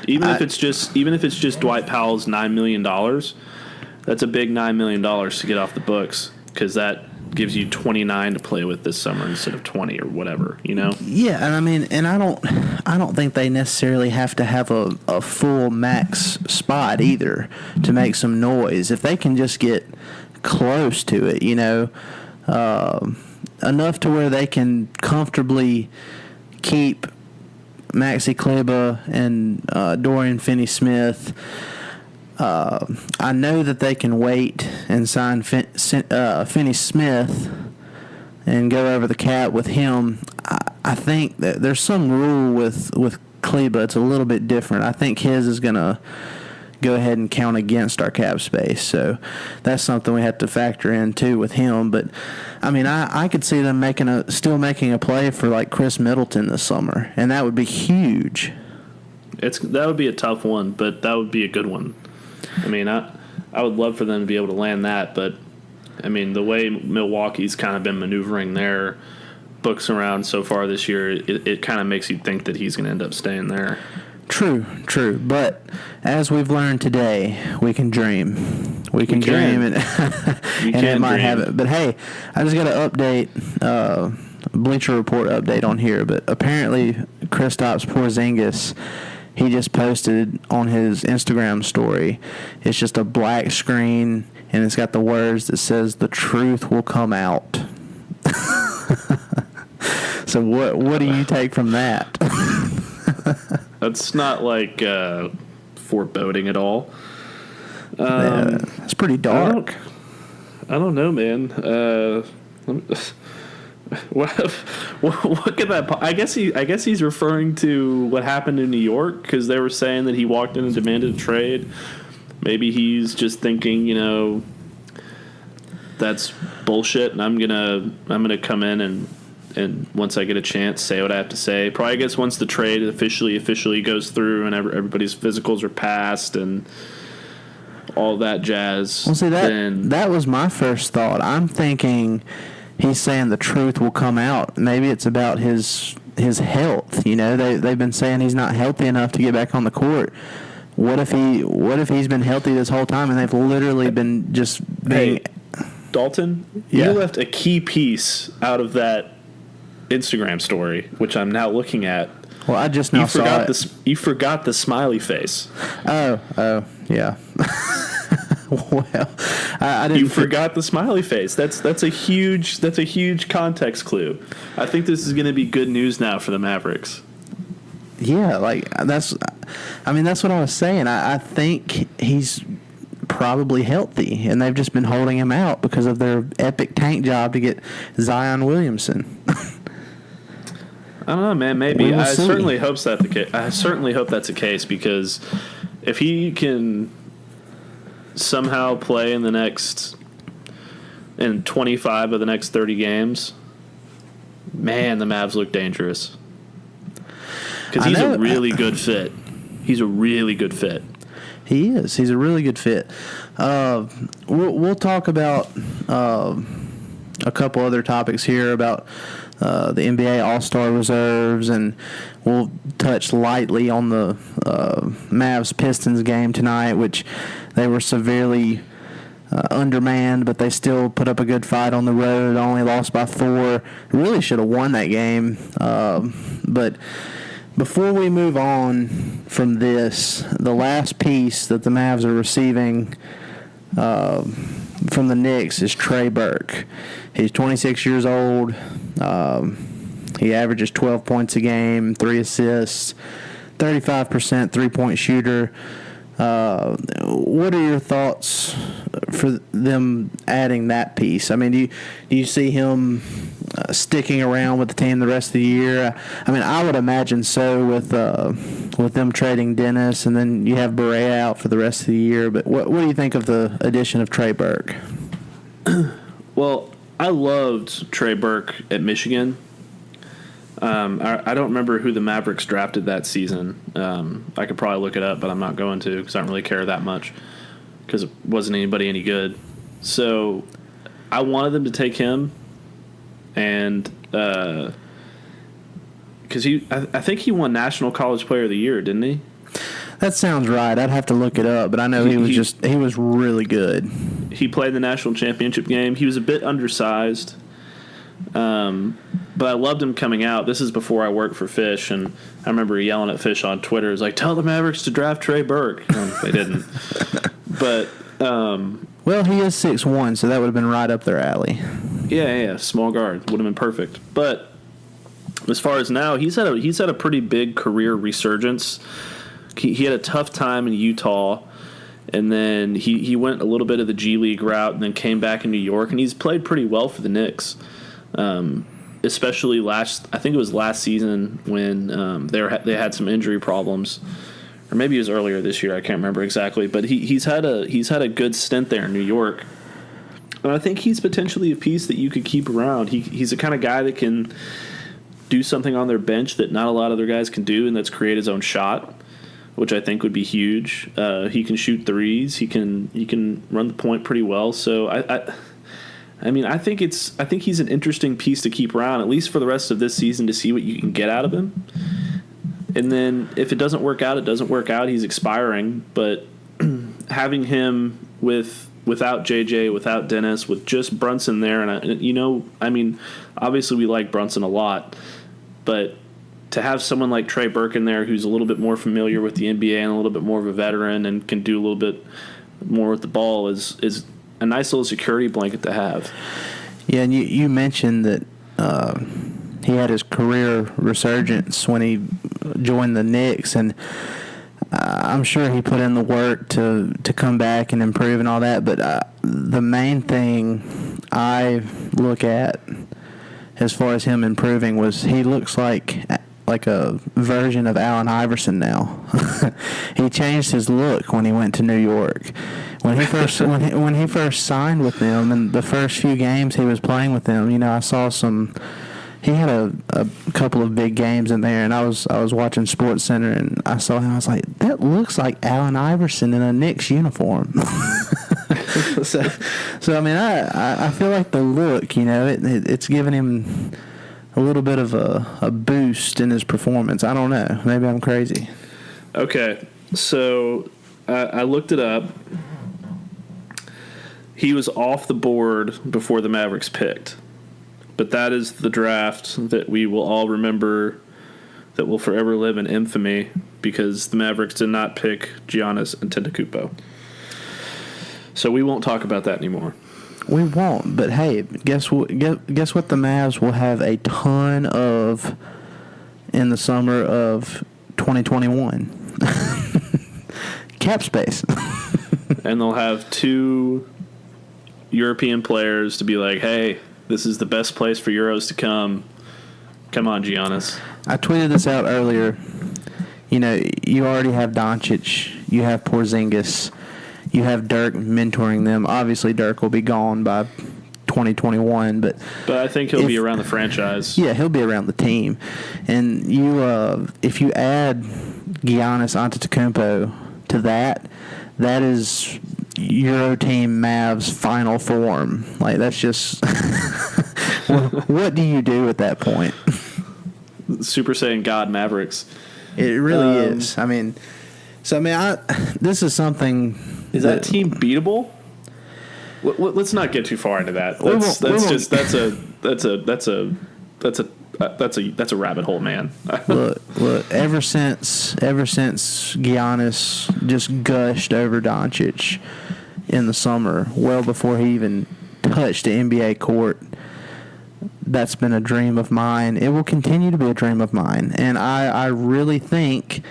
Even if it's just Dwight Powell's $9 million, that's a big $9 million to get off the books, because that gives you 29 to play with this summer instead of 20 or whatever, Yeah, and I mean, and I don't think they necessarily have to have a full max spot either to make some noise. If they can just get close to it, enough to where they can comfortably keep Maxi Kleber and Dorian Finney-Smith. I know that they can wait and sign Finney-Smith and go over the cap with him. I think that there's some rule with Kleber. It's a little bit different. I think his is going to go ahead and count against our cap space. So that's something we have to factor in too with him. But I mean, I could see them still making a play for like Chris Middleton this summer, and that would be huge. That would be a tough one, but that would be a good one. I mean, I would love for them to be able to land that, but I mean, the way Milwaukee's kind of been maneuvering their books around so far this year, it kind of makes you think that he's going to end up staying there. True. But as we've learned today, we can dream. We can dream, and it might have it. But hey, I just got to update, Bleacher Report update on here. But apparently, Kristaps Porzingis, he just posted on his Instagram story. It's just a black screen, and it's got the words that says, "The truth will come out." So what do you take from that? That's not like foreboding at all. It's pretty dark. I don't know, man. What could that? I guess he's referring to what happened in New York, because they were saying that he walked in and demanded a trade. Maybe he's just thinking, that's bullshit, and I'm gonna come in and once I get a chance, say what I have to say. Probably, I guess, once the trade officially goes through and everybody's physicals are passed and all that jazz. Well, see, that was my first thought. I'm thinking he's saying the truth will come out. Maybe it's about his health. They've been saying he's not healthy enough to get back on the court. What if he's been healthy this whole time and they've literally been just being... Hey, Dalton, yeah. You left a key piece out of that Instagram story, which I'm now looking at. Well, I just now saw it. You forgot the smiley face. Oh, yeah. Well, I didn't. You forgot the smiley face. That's a huge context clue. I think this is going to be good news now for the Mavericks. Yeah, that's what I was saying. I think he's probably healthy, and they've just been holding him out because of their epic tank job to get Zion Williamson. I don't know, man. Maybe. I certainly hope that's the case, because if he can somehow play in 25 of the next 30 games, man, the Mavs look dangerous. Because he's a really good fit. He's a really good fit. He is. He's a really good fit. We'll talk about a couple other topics here about the NBA All-Star reserves, and we'll touch lightly on the Mavs-Pistons game tonight, which they were severely undermanned, but they still put up a good fight on the road, only lost by 4. Really should have won that game. But before we move on from this, the last piece that the Mavs are receiving from the Knicks is Trey Burke. He's 26 years old. He averages 12 points a game, 3 assists, 35% three-point shooter. What are your thoughts for them adding that piece? I mean, do you see him sticking around with the team the rest of the year? I mean, I would imagine so with them trading Dennis, and then you have Barea out for the rest of the year. But what do you think of the addition of Trey Burke? Well, I loved Trey Burke at Michigan. I don't remember who the Mavericks drafted that season. I could probably look it up, but I'm not going to, because I don't really care that much, because it wasn't anybody any good. So I wanted them to take him, and because I think he won National College Player of the Year, didn't he? That sounds right. I'd have to look it up, but I know he was really good. He played the national championship game. He was a bit undersized. But I loved him coming out. This is before I worked for Fish, and I remember yelling at Fish on Twitter. It was like, tell the Mavericks to draft Trey Burke. They didn't. But well, he is 6'1", so that would have been right up their alley. Yeah, small guard would have been perfect. But as far as now, he's had a pretty big career resurgence. He had a tough time in Utah, and then he went a little bit of the G League route, and then came back in New York, and he's played pretty well for the Knicks. Especially I think it was last season when they had some injury problems, or maybe it was earlier this year. I can't remember exactly, but he's had a good stint there in New York, and I think he's potentially a piece that you could keep around. He's the kind of guy that can do something on their bench that not a lot of other guys can do, and that's create his own shot, which I think would be huge. He can shoot threes. He can run the point pretty well. So I mean, I think he's an interesting piece to keep around, at least for the rest of this season, to see what you can get out of him. And then if it doesn't work out, it doesn't work out. He's expiring. But having him without JJ, without Dennis, with just Brunson there, and I mean, obviously we like Brunson a lot, but to have someone like Trey Burke in there who's a little bit more familiar with the NBA and a little bit more of a veteran and can do a little bit more with the ball is a nice little security blanket to have. Yeah, and you mentioned that he had his career resurgence when he joined the Knicks, and I'm sure he put in the work to come back and improve and all that, but the main thing I look at as far as him improving was he looks like a version of Allen Iverson now. He changed his look when he went to New York. When he first when he first signed with them, and the first few games he was playing with them, I saw some. He had a couple of big games in there, and I was watching SportsCenter, and I saw him. I was like, that looks like Allen Iverson in a Knicks uniform. So I mean, I feel like the look, it's giving him a little bit of a boost in his performance. I don't know. Maybe I'm crazy. Okay, so I looked it up. He was off the board before the Mavericks picked. But that is the draft that we will all remember, that will forever live in infamy, because the Mavericks did not pick Giannis Antetokounmpo. So we won't talk about that anymore. We won't, but hey, guess what? Guess what? The Mavs will have a ton of in the summer of 2021. Cap space. And they'll have 2 European players to be like, hey, this is the best place for Euros to come. Come on, Giannis. I tweeted this out earlier. You already have Doncic. You have Porzingis. You have Dirk mentoring them. Obviously, Dirk will be gone by 2021, but I think he'll be around the franchise. Yeah, he'll be around the team. And if you add Giannis Antetokounmpo to that is Euro Team Mavs final form. Like, that's just what do you do at that point? Super Saiyan God Mavericks. It really is. I mean, this is something. Is that team beatable? Let's not get too far into that. That's a rabbit hole, man. look. Ever since Giannis just gushed over Doncic in the summer, well before he even touched the NBA court, that's been a dream of mine. It will continue to be a dream of mine, and I really think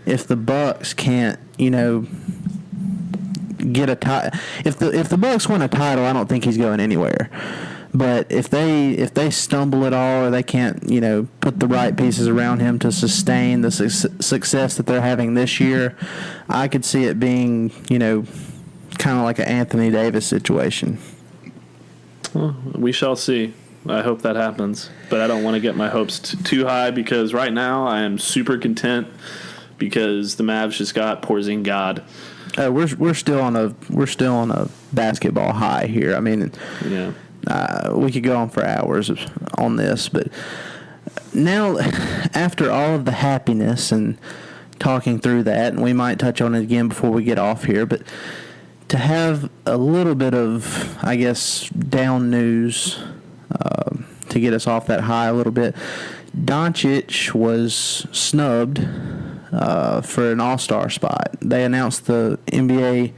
if the Bucks can't, get a title, if the Bucks win a title, I don't think he's going anywhere. But if they stumble at all, or they can't, put the right pieces around him to sustain the success that they're having this year, I could see it being, kind of like an Anthony Davis situation. Well, we shall see. I hope that happens, but I don't want to get my hopes too high, because right now I am super content because the Mavs just got Porzingis. We're still on a basketball high here. I mean, yeah. We could go on for hours on this, but now, after all of the happiness and talking through that, and we might touch on it again before we get off here, but to have a little bit of, I guess, down news to get us off that high a little bit. Doncic was snubbed for an All-Star spot. They announced the NBA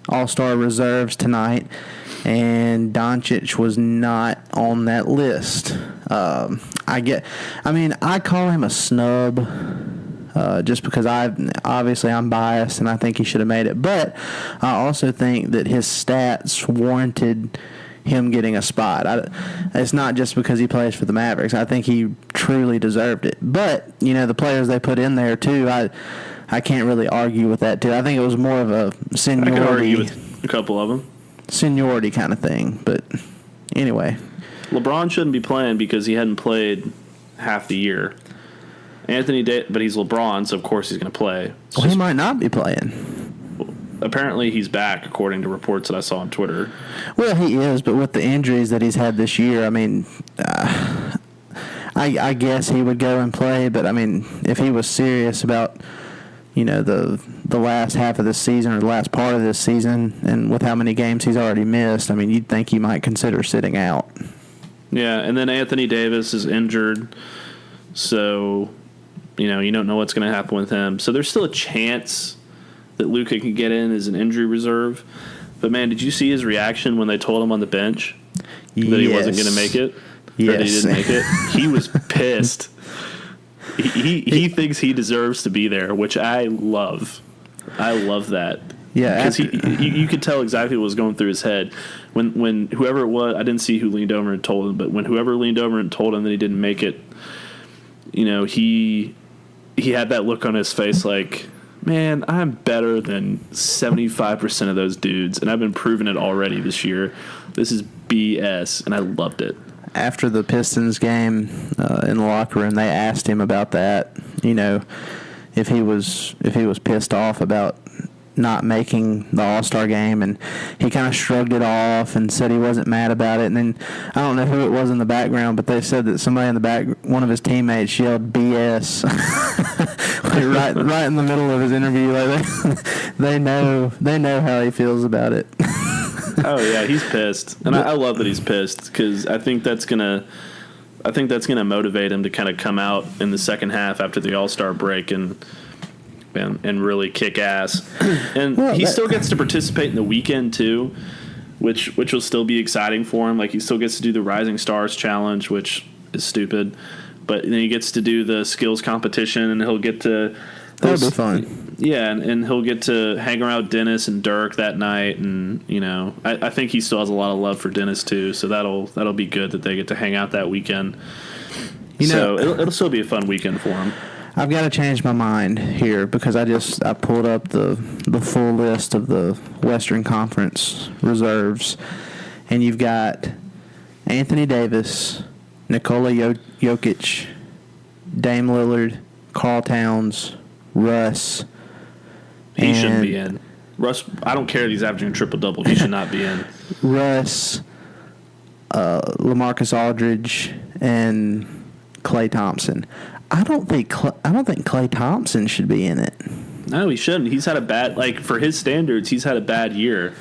All-Star reserves tonight, and Doncic was not on that list. I call him a snub just because I'm biased and I think he should have made it. But I also think that his stats warranted him getting a spot. It's not just because he plays for the Mavericks. I think he truly deserved it. But, the players they put in there, too, I can't really argue with that, too. I think it was more of a seniority. I could argue with a couple of them. Seniority kind of thing. But anyway. LeBron shouldn't be playing because he hadn't played half the year. But he's LeBron, so of course he's going to play. Well, he might not be playing. Apparently he's back, according to reports that I saw on Twitter. Well, he is, but with the injuries that he's had this year, I mean, I guess he would go and play. But, I mean, if he was serious about, the last half of this season or the last part of this season, and with how many games he's already missed, I mean, you'd think he might consider sitting out. Yeah, and then Anthony Davis is injured. So, you don't know what's going to happen with him. So there's still a chance that Luka can get in as an injury reserve. But, man, did you see his reaction when they told him on the bench that he wasn't going to make it? Yes. Or that he didn't make it? He was pissed. He thinks he deserves to be there, which I love. I love that. Yeah, because you could tell exactly what was going through his head when whoever it was. I didn't see who leaned over and told him, but when whoever leaned over and told him that he didn't make it, he had that look on his face like, man, I'm better than 75% of those dudes, and I've been proving it already this year. This is BS, and I loved it. After the Pistons game in the locker room, they asked him about that. If he was pissed off about not making the All-Star game, and he kind of shrugged it off and said he wasn't mad about it. And then I don't know who it was in the background, but they said that somebody in the back, one of his teammates, yelled BS right in the middle of his interview. Like they know how he feels about it. Oh yeah, he's pissed, and I love that he's pissed because I think that's gonna motivate him to kind of come out in the second half after the All-Star break and really kick ass. And he still gets to participate in the weekend too, which will still be exciting for him. Like he still gets to do the Rising Stars Challenge, which is stupid, but then he gets to do the skills competition, and he'll get to. That'll be fun. Yeah, and he'll get to hang around Dennis and Dirk that night, and I think he still has a lot of love for Dennis too. So that'll be good that they get to hang out that weekend. So it'll still be a fun weekend for him. I've got to change my mind here because I pulled up the full list of the Western Conference reserves, and you've got Anthony Davis, Nikola Jokic, Dame Lillard, Karl Towns, Russ. He shouldn't be in. Russ, I don't care if he's averaging a triple-double. He should not be in. Russ, LaMarcus Aldridge, and Klay Thompson. I don't think Klay Thompson should be in it. No, he shouldn't. He's had a bad, for his standards, he's had a bad year.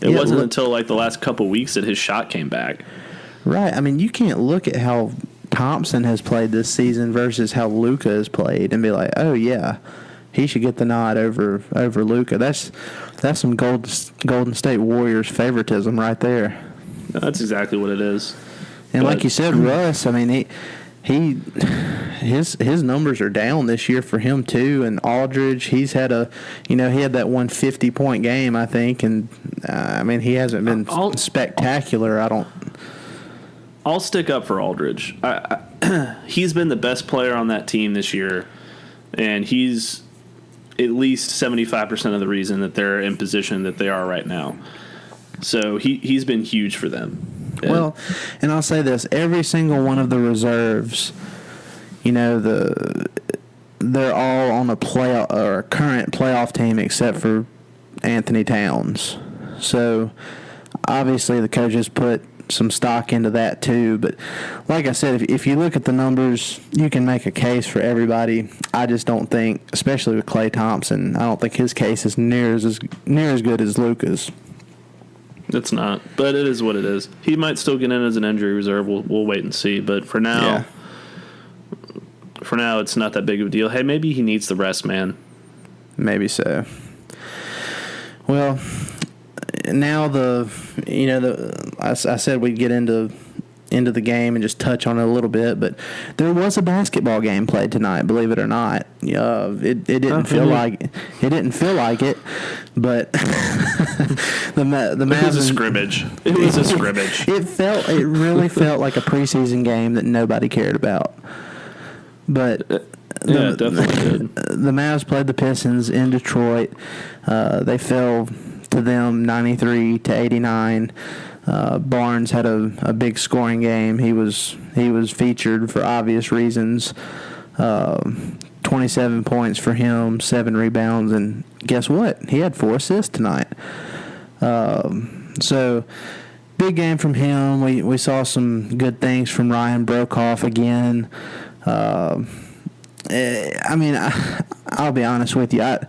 It wasn't until the last couple weeks that his shot came back. Right. I mean, you can't look at how Thompson has played this season versus how Luka has played and be like, oh yeah, he should get the nod over Luka. That's some Golden State Warriors favoritism right there. That's exactly what it is. And like you said, Russ, I mean, his numbers are down this year for him too. And Aldridge, he's had he had that 150-point game, I think, and I mean, he hasn't been spectacular. I'll stick up for Aldridge. He's been the best player on that team this year, and he's at least 75% of the reason that they're in position that they are right now. So he's been huge for them. Well, and I'll say this: every single one of the reserves, they're all on a current playoff team except for Anthony Towns. So obviously the coaches put some stock into that too. But like I said, if you look at the numbers, you can make a case for everybody. I just don't think, especially with Klay Thompson, I don't think his case is near as good as Luka's. It's not, but it is what it is. He might still get in as an injury reserve. We'll wait and see. But for now, it's not that big of a deal. Hey, maybe he needs the rest, man. Maybe so. Well, now I said we'd get into the game and just touch on it a little bit, but there was a basketball game played tonight, believe it or not. It didn't feel like it, but the Mavs, it was a scrimmage. It was a scrimmage. It really felt like a preseason game that nobody cared about. But it definitely did. The Mavs played the Pistons in Detroit. They fell to them 93-89. Barnes had a big scoring game. He was featured for obvious reasons. 27 points for him, 7 rebounds, and guess what? He had 4 assists tonight. So big game from him. We saw some good things from Ryan Broekhoff again. I mean, I'll be honest with you. I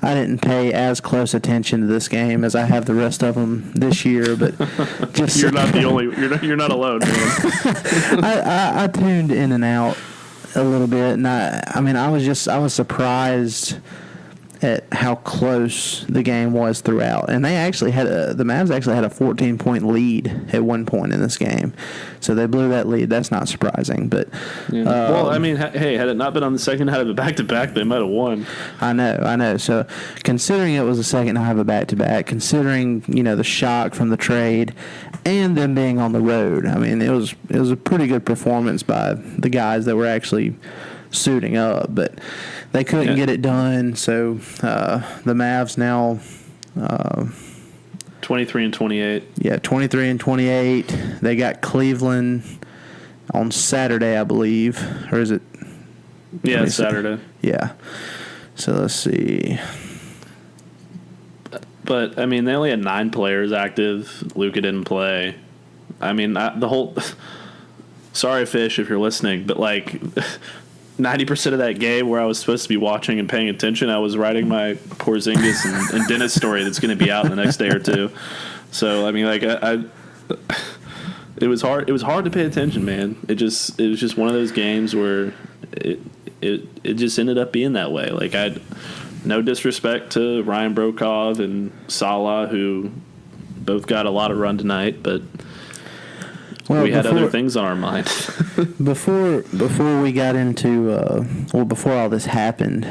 didn't pay as close attention to this game as I have the rest of them this year, but you're not the only. You're not alone. I tuned in and out a little bit, and I mean, I was surprised at how close the game was throughout. And the Mavs actually had a 14-point lead at one point in this game. So they blew that lead. That's not surprising. But well, I mean, hey, had it not been on the second night of a back-to-back, they might have won. I know. So considering it was the second night of a back-to-back, considering, the shock from the trade and them being on the road, I mean, it was a pretty good performance by the guys that were actually suiting up, but they couldn't get it done. So the Mavs now 23-28. Yeah, 23-28. They got Cleveland on Saturday, I believe, or is it? Yeah, it's Saturday. Yeah. So let's see. But I mean, they only had 9 players active. Luka didn't play. I mean, the whole. Sorry, Fish, if you're listening, but like. 90% of that game where I was supposed to be watching and paying attention, I was writing my Porzingis and Dennis story that's going to be out in the next day or two. So I mean, like it was hard. It was hard to pay attention, man. It was just one of those games where it just ended up being that way. Like no disrespect to Ryan Brokov and Salah, who both got a lot of run tonight, but. Well, we had other things on our mind. before we got into before all this happened,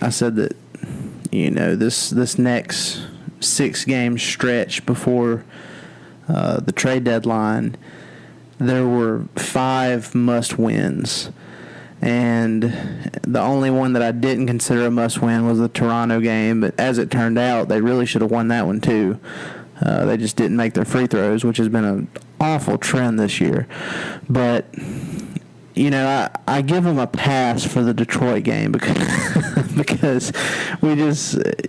I said that this next 6-game stretch before the trade deadline, there were 5 must-wins, and the only one that I didn't consider a must-win was the Toronto game. But as it turned out, they really should have won that one too. They just didn't make their free throws, which has been an awful trend this year. But, I give them a pass for the Detroit game because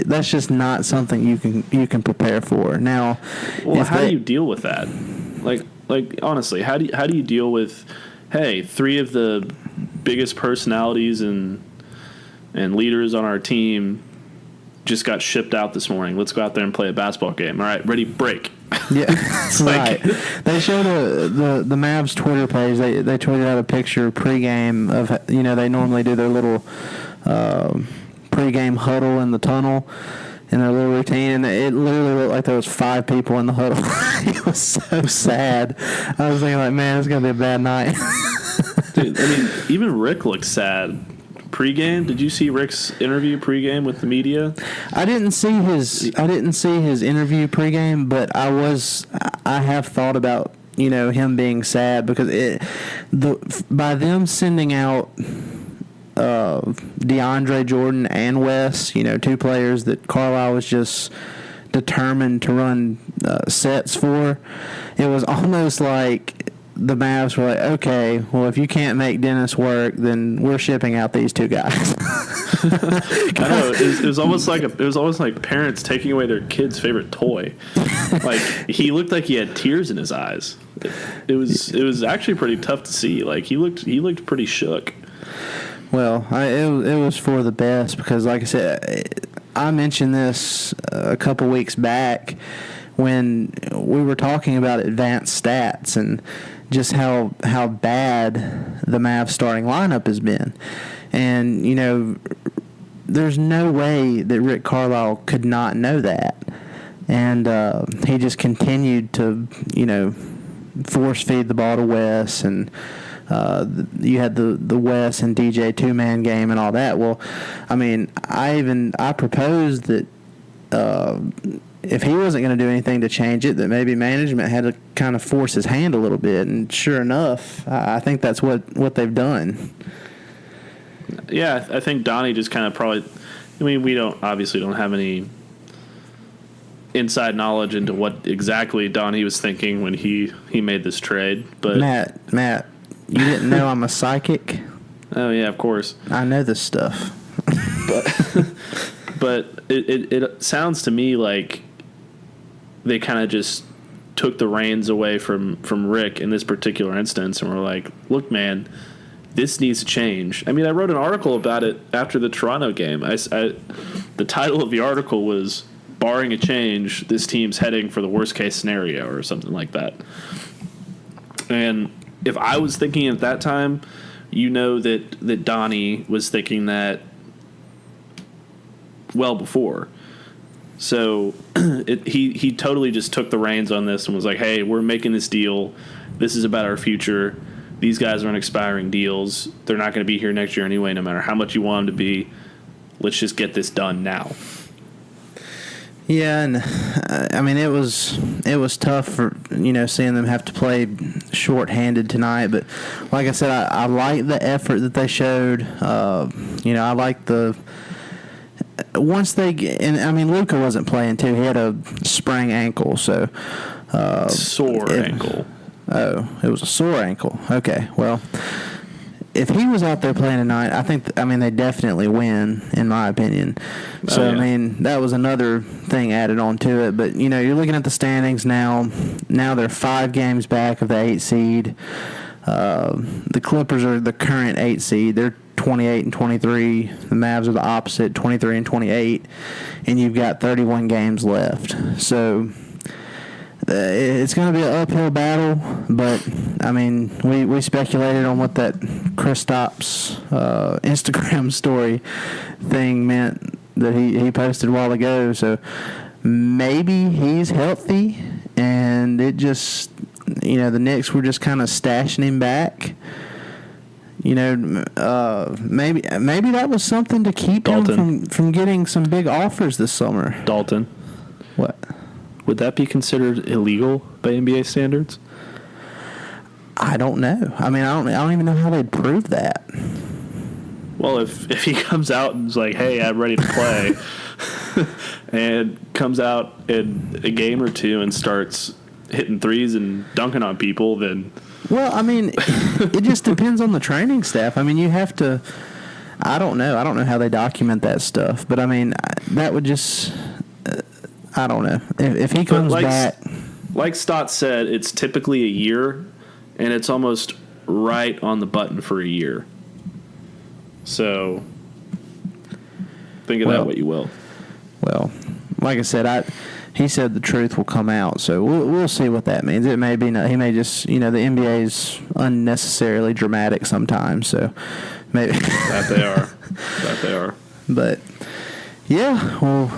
that's just not something you can prepare for. Now, how do you deal with that? Like honestly, how do you deal with, hey, 3 of the biggest personalities and leaders on our team just got shipped out this morning. Let's go out there and play a basketball game. All right, ready, break. Yeah, right. They showed the Mavs Twitter page. They tweeted out a picture pregame of, they normally do their little pregame huddle in the tunnel in their little routine, and it literally looked like there was 5 people in the huddle. It was so sad. I was thinking, like, man, it's gonna be a bad night. Dude, I mean, even Rick looked sad. Pre-game? Did you see Rick's interview pre-game with the media? I didn't see his interview pre-game, but I have thought about him being sad because by them sending out DeAndre Jordan and Wes, 2 players that Carlisle was just determined to run sets for, it was almost like the Mavs were like, okay, well, if you can't make Dennis work, then we're shipping out these 2 guys. I know it was almost like parents taking away their kid's favorite toy. Like, he looked like he had tears in his eyes. It was actually pretty tough to see. Like, he looked pretty shook. Well, it was for the best because, like I said, I mentioned this a couple weeks back when we were talking about advanced stats and just how bad the Mavs starting lineup has been. And, there's no way that Rick Carlisle could not know that. And he just continued to, force feed the ball to Wes, and you had the Wes and DJ 2-man game and all that. Well, I mean, I proposed that if he wasn't going to do anything to change it, that maybe management had to kind of force his hand a little bit. And sure enough, I think that's what they've done. Yeah, I think Donnie just kind of probably. I mean, we don't have any inside knowledge into what exactly Donnie was thinking when he made this trade. But Matt, you didn't know I'm a psychic? Oh yeah, of course. I know this stuff. But it sounds to me like they kind of just took the reins away from Rick in this particular instance and were like, look, man, this needs to change. I mean, I wrote an article about it after the Toronto game. The title of the article was, barring a change, this team's heading for the worst case scenario or something like that. And if I was thinking at that time, you know that Donnie was thinking that well before. So he totally just took the reins on this and was like, hey, we're making this deal. This is about our future. These guys are on expiring deals. They're not going to be here next year anyway, no matter how much you want them to be. Let's just get this done now. Yeah, and I mean it was tough for seeing them have to play shorthanded tonight. But like I said, I like the effort that they showed. I like the once they get, and I mean Luka wasn't playing too. He had a sprained ankle, so sore ankle. Oh, it was a sore ankle. Okay, well, if he was out there playing tonight, I mean, they definitely win, in my opinion. So, I mean, that was another thing added on to it. But, you're looking at the standings now. Now they're 5 games back of the 8 seed. The Clippers are the current 8 seed. They're 28 and 23. The Mavs are the opposite, 23 and 28. And you've got 31 games left. So it's going to be an uphill battle, but I mean, we speculated on what that Kristaps Instagram story thing meant that he posted a while ago. So maybe he's healthy, and it just the Knicks were just kind of stashing him back. Maybe that was something to keep him from getting some big offers this summer. Dalton, what? Would that be considered illegal by NBA standards? I don't know. I mean, I don't even know how they'd prove that. Well, if he comes out and is like, "Hey, I'm ready to play," and comes out in a game or two and starts hitting threes and dunking on people, then well, I mean, it just depends on the training staff. I mean, you have to. I don't know. I don't know how they document that stuff, but I mean, that would just. I don't know. If he comes back. Like Stott said, it's typically a year, and it's almost right on the button for a year. So, think of that what you will. Well, like I said, he said the truth will come out, so we'll see what that means. It may be he may just the NBA is unnecessarily dramatic sometimes, so maybe that they are. But yeah, well.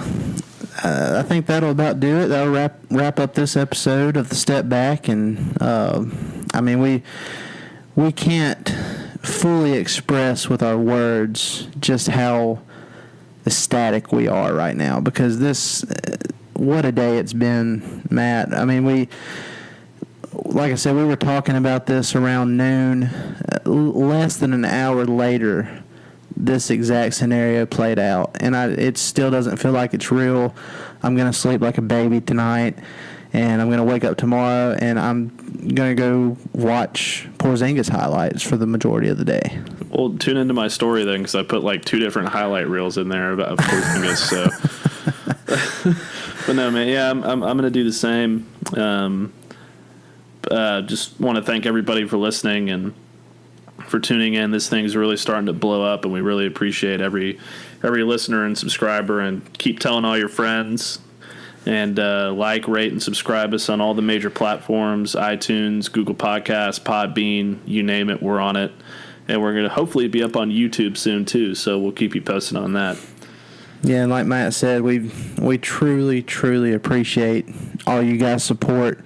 I think that'll about do it. That'll wrap up this episode of the Step Back, and I mean we can't fully express with our words just how ecstatic we are right now, because this what a day it's been, Matt. I mean like I said, we were talking about this around noon. Less than an hour later, this exact scenario played out, and it still doesn't feel like it's real. I'm going to sleep like a baby tonight, and I'm going to wake up tomorrow, and I'm going to go watch Porzingis highlights for the majority of the day. Well, tune into my story then, because I put like 2 different highlight reels in there about Porzingis. So, but no, man, yeah, I'm going to do the same. Just want to thank everybody for listening and for tuning in. This thing's really starting to blow up, and we really appreciate every listener and subscriber. And keep telling all your friends, and like, rate, and subscribe us on all the major platforms: iTunes, Google Podcasts, Podbean, you name it, we're on it. And we're going to hopefully be up on YouTube soon too, so we'll keep you posted on that. Yeah, and like Matt said, we truly appreciate all you guys' support.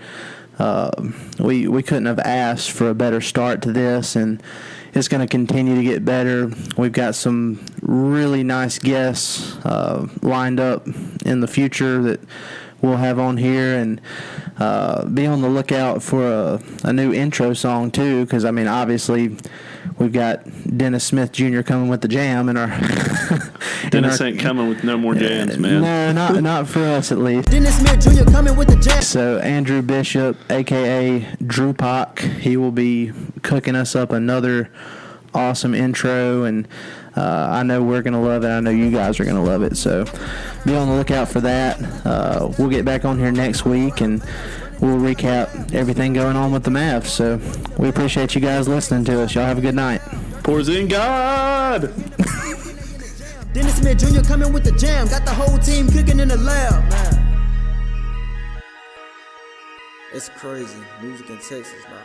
We couldn't have asked for a better start to this, and it's going to continue to get better. We've got some really nice guests lined up in the future that we'll have on here, and be on the lookout for a new intro song too, because I mean, obviously we've got Dennis Smith Jr. coming with the jam in our Dennis ain't coming with no more jams, man. No, not for us at least. Dennis Smith Jr. coming with the jam. So Andrew Bishop, a.k.a. Drew Pock, he will be cooking us up another awesome intro, and I know we're going to love it. I know you guys are going to love it, so be on the lookout for that. We'll get back on here next week, and we'll recap everything going on with the Mavs. So we appreciate you guys listening to us. Y'all have a good night. Porzingis! Dennis Smith Jr. coming with the jam. Got the whole team cooking in the lab. Man. It's crazy. Music in Texas now.